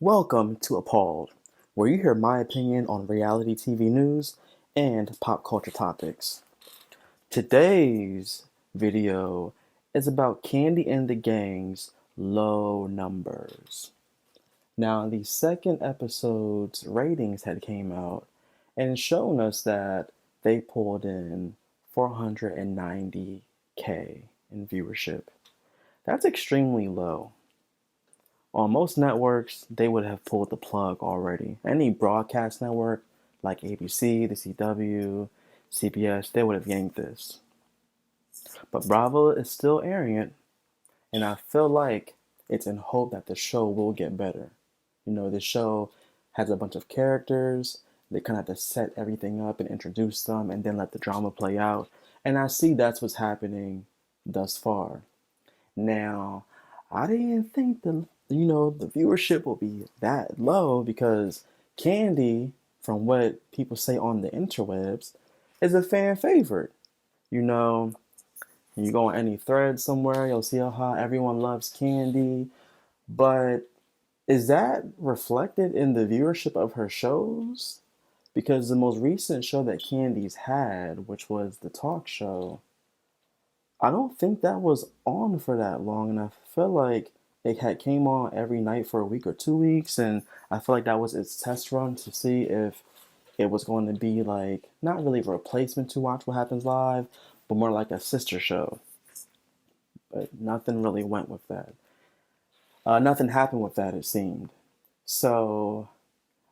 Welcome to Appalled, where you hear my opinion on reality TV news and pop culture topics. Today's video is about Kandi and the Gang's low numbers. Now, the second episode's ratings had came out and shown us that they pulled in 490K in viewership. That's extremely low. On most networks, they would have pulled the plug already. Any broadcast network like ABC, the CW, CBS, they would have yanked this. But Bravo is still airing it, and I feel like it's in hope that the show will get better. The show has a bunch of characters. They kind of have to set everything up and introduce them and then let the drama play out. And I see that's what's happening thus far. Now, I didn't think the viewership will be that low because Kandi, from what people say on the interwebs, is a fan favorite. You know, you go on any thread somewhere, you'll see how everyone loves Kandi. But is that reflected in the viewership of her shows? Because the most recent show that Kandi's had, which was the talk show, I don't think that was on for that long, and I feel like it had came on every night for a week or 2 weeks, and I feel like that was its test run to see if it was going to be like not really a replacement to Watch What Happens Live, but more like a sister show. But nothing really went with that. Nothing happened with that, it seemed. So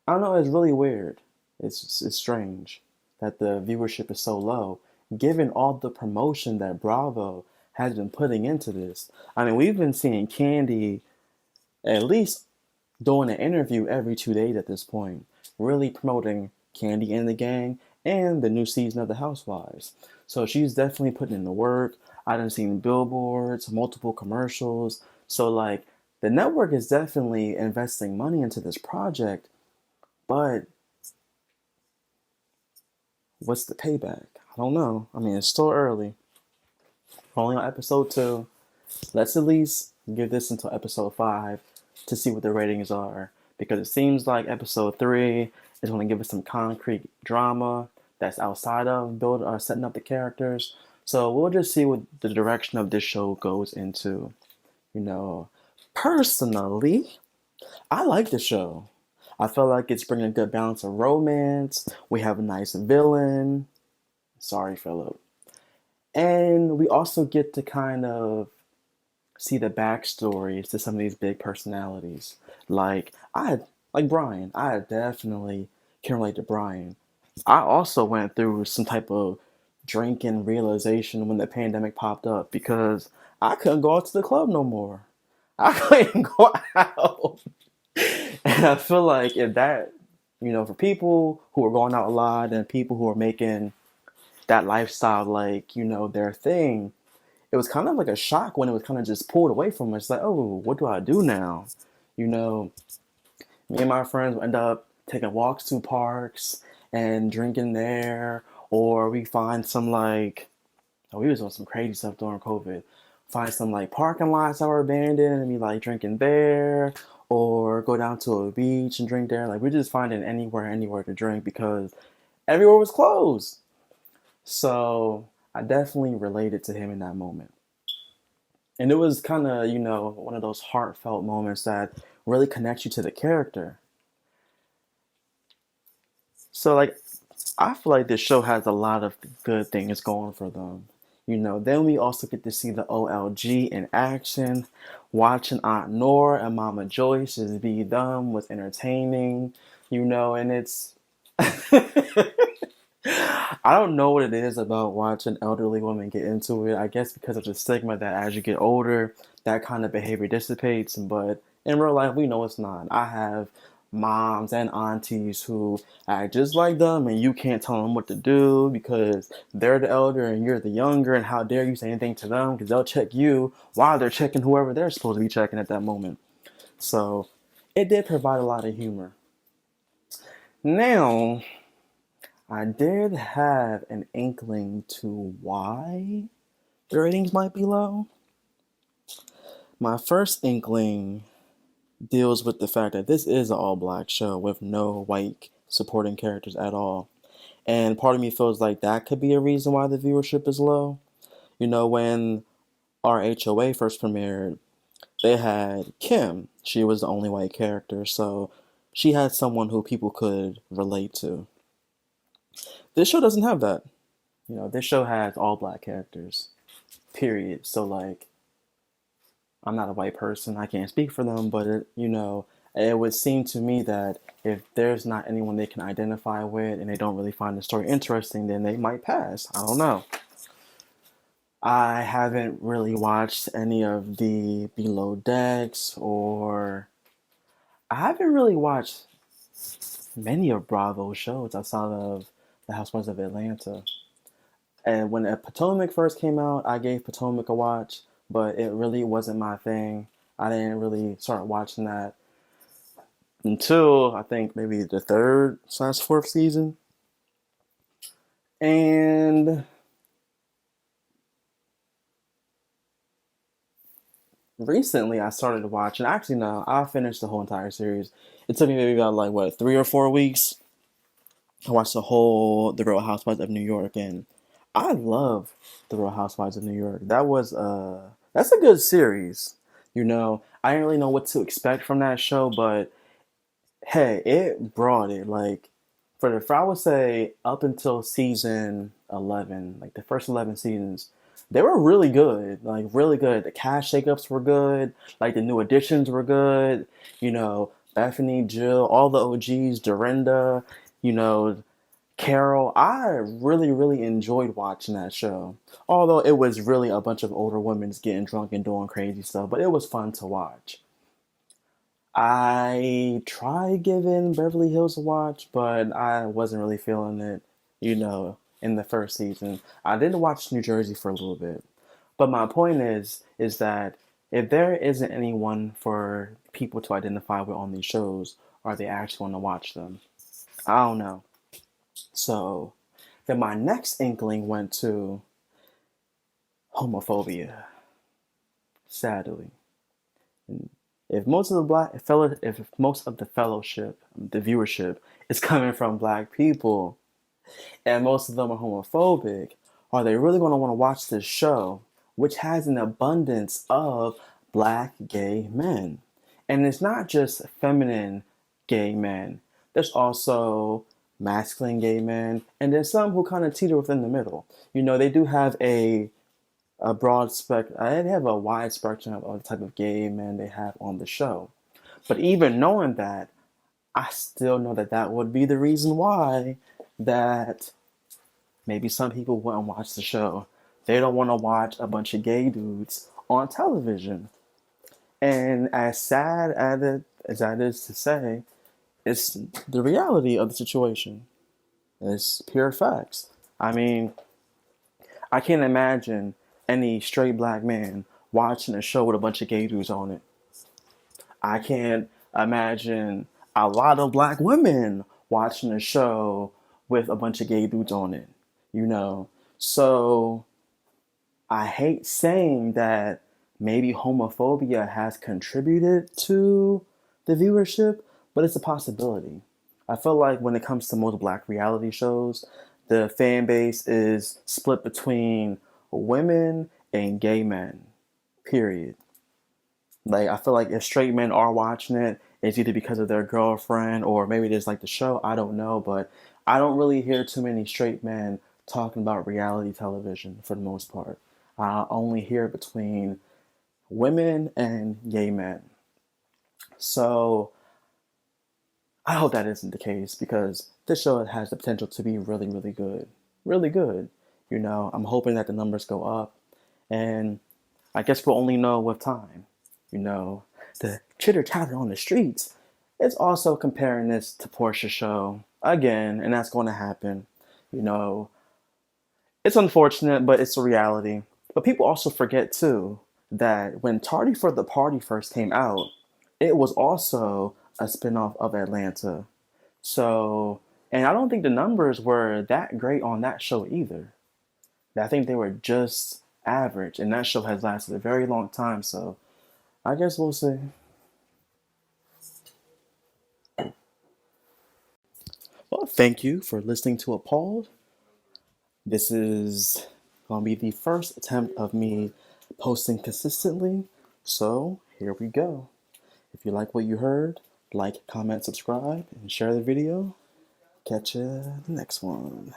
I don't know. It's really weird. It's strange that the viewership is so low, given all the promotion that Bravo has been putting into this. I mean, we've been seeing Kandi at least doing an interview every 2 days at this point, really promoting Kandi and the Gang and the new season of The Housewives. So she's definitely putting in the work. I've seen billboards, multiple commercials. So like the network is definitely investing money into this project, but what's the payback? I don't know. I mean, it's still early. We're only on episode 2. Let's at least give this until episode 5 to see what the ratings are. Because it seems like episode 3 is going to give us some concrete drama that's outside of setting up the characters. So we'll just see what the direction of this show goes into. Personally, I like the show. I feel like it's bringing a good balance of romance. We have a nice villain. Sorry, Philip. And we also get to kind of see the backstories to some of these big personalities. Like Brian. I definitely can relate to Brian. I also went through some type of drinking realization when the pandemic popped up because I couldn't go out to the club no more. I couldn't go out. And I feel like if that, for people who are going out a lot and people who are making that lifestyle like, their thing, it was kind of like a shock when it was kind of just pulled away from us. Like, oh, what do I do now? Me and my friends would end up taking walks to parks and drinking there, or we find some we was doing some crazy stuff during COVID. Find some like parking lots that were abandoned and be like drinking there, or go down to a beach and drink there. Like we're just finding anywhere to drink because everywhere was closed. So I definitely related to him in that moment. And it was kind of, one of those heartfelt moments that really connects you to the character. So, like, I feel like this show has a lot of good things going for them. Then we also get to see the OLG in action. Watching Aunt Nora and Mama Joyce just be them was entertaining, and it's. I don't know what it is about watching elderly women get into it. I guess because of the stigma that as you get older, that kind of behavior dissipates. But in real life, we know it's not. I have moms and aunties who act just like them, and you can't tell them what to do because they're the elder and you're the younger. And how dare you say anything to them because they'll check you while they're checking whoever they're supposed to be checking at that moment. So it did provide a lot of humor. Now, I did have an inkling to why the ratings might be low. My first inkling deals with the fact that this is an all black show with no white supporting characters at all. And part of me feels like that could be a reason why the viewership is low. When our HOA first premiered, they had Kim. She was the only white character, so she had someone who people could relate to. This show doesn't have that. This show has all black characters, period. So, like, I'm not a white person. I can't speak for them, but it would seem to me that if there's not anyone they can identify with and they don't really find the story interesting, then they might pass. I don't know. I haven't really watched any of the Below Decks, or I haven't really watched many of Bravo's shows outside of The Housewives of Atlanta. And when Potomac first came out, I gave Potomac a watch, but it really wasn't my thing. I didn't really start watching that until I think maybe the third/fourth season. And recently I started watching, actually no, I finished the whole entire series. It took me maybe about like what, 3 or 4 weeks. I watched The Real Housewives of New York, and I love The Real Housewives of New York. That's a good series. I didn't really know what to expect from that show, but hey, it brought it. Like I would say up until season 11, like the first 11 seasons, they were really good. Like really good. The cast shakeups were good. Like the new additions were good. Bethany, Jill, all the OGs, Dorinda, you know, Carol. I really, really enjoyed watching that show. Although it was really a bunch of older women just getting drunk and doing crazy stuff, but it was fun to watch. I tried giving Beverly Hills a watch, but I wasn't really feeling it, in the first season. I did watch New Jersey for a little bit. But my point is that if there isn't anyone for people to identify with on these shows, are they actually want to watch them? I don't know. So then my next inkling went to homophobia, sadly. If most of the if most of the fellowship, the viewership is coming from black people, and most of them are homophobic, are they really going to want to watch this show, which has an abundance of black gay men? And it's not just feminine gay men. There's also masculine gay men, and there's some who kind of teeter within the middle. They do have a broad spectrum. They have a wide spectrum of the type of gay men they have on the show. But even knowing that, I still know that that would be the reason why that maybe some people wouldn't watch the show. They don't want to watch a bunch of gay dudes on television. And as sad as that is to say, it's the reality of the situation. It's pure facts. I mean, I can't imagine any straight black man watching a show with a bunch of gay dudes on it. I can't imagine a lot of black women watching a show with a bunch of gay dudes on it, you know? So I hate saying that maybe homophobia has contributed to the viewership, but it's a possibility. I feel like when it comes to most black reality shows, the fan base is split between women and gay men, period. Like, I feel like if straight men are watching it, it's either because of their girlfriend or maybe there's like the show. I don't know, but I don't really hear too many straight men talking about reality television for the most part. I only hear between women and gay men. So I hope that isn't the case because this show has the potential to be really, really good. Really good. I'm hoping that the numbers go up. And I guess we'll only know with time. The chitter chatter on the streets is also comparing this to Portia's show again, and that's going to happen. You know, it's unfortunate, but it's a reality. But people also forget too that when Tardy for the Party first came out, it was also a spinoff of Atlanta. So, and I don't think the numbers were that great on that show either. I think they were just average, and that show has lasted a very long time. So, I guess we'll see. Thank you for listening to Appalled. This is going to be the first attempt of me posting consistently. So here we go. If you like what you heard, like, comment, subscribe, and share the video. Catch you in the next one.